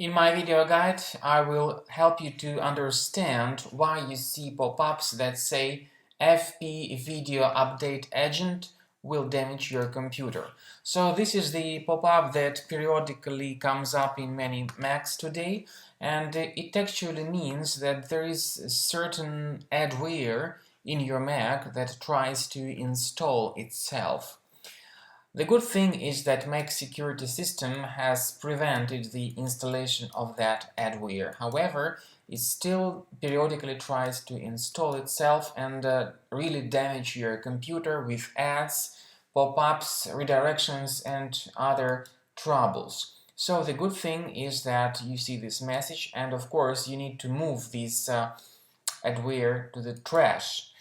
In my video guide, I will help you to understand why you see pop-ups that say FPVideoUpdateAgent will damage your computer. So this is the pop-up that periodically comes up in many Macs today, and it actually means that there is certain adware in your Mac that tries to install itself. The good thing is that Mac security system has prevented the installation of that adware. However, it still periodically tries to install itself and really damage your computer with ads, pop-ups, redirections and other troubles. So the good thing is that you see this message, and of course you need to move this adware to the trash.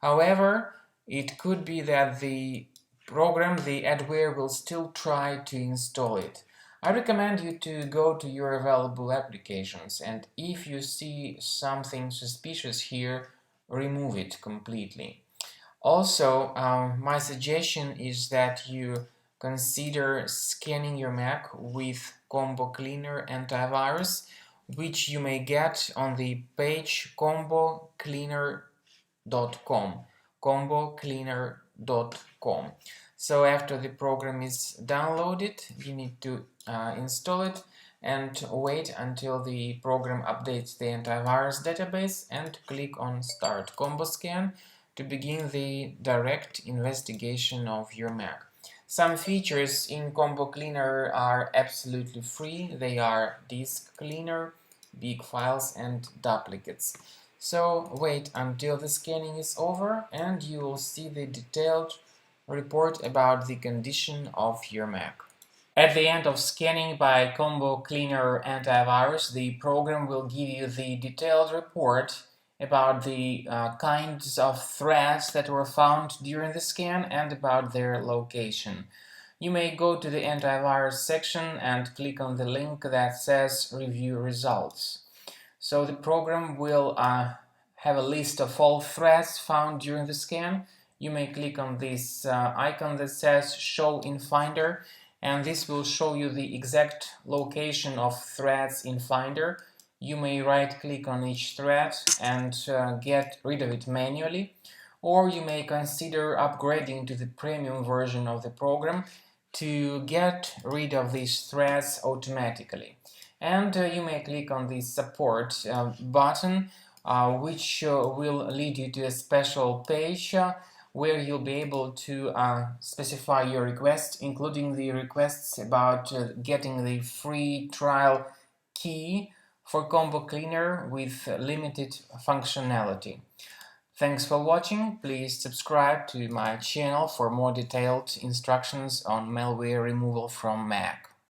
However, it could be that the adware will still try to install it. I recommend you to go to your available applications, and if you see something suspicious here, remove it completely. Also, my suggestion is that you consider scanning your Mac with Combo Cleaner antivirus, which you may get on the page combocleaner.com. So after the program is downloaded, you need to install it and wait until the program updates the antivirus database and click on Start Combo Scan to begin the direct investigation of your Mac. Some features in Combo Cleaner are absolutely free. They are disk cleaner, big files and duplicates. So wait until the scanning is over and you will see the detailed report about the condition of your Mac. At the end of scanning by Combo Cleaner antivirus, the program will give you the detailed report about the kinds of threads that were found during the scan and about their location. You may go to the antivirus section and click on the link that says Review Results. So the program will have a list of all threads found during the scan. You may click on this icon that says Show in Finder, and this will show you the exact location of threads in Finder. You may right-click on each thread and get rid of it manually, or you may consider upgrading to the premium version of the program to get rid of these threads automatically. And you may click on the support button, which will lead you to a special page where you'll be able to specify your requests, including the requests about getting the free trial key for Combo Cleaner with limited functionality. Thanks for watching. Please subscribe to my channel for more detailed instructions on malware removal from Mac.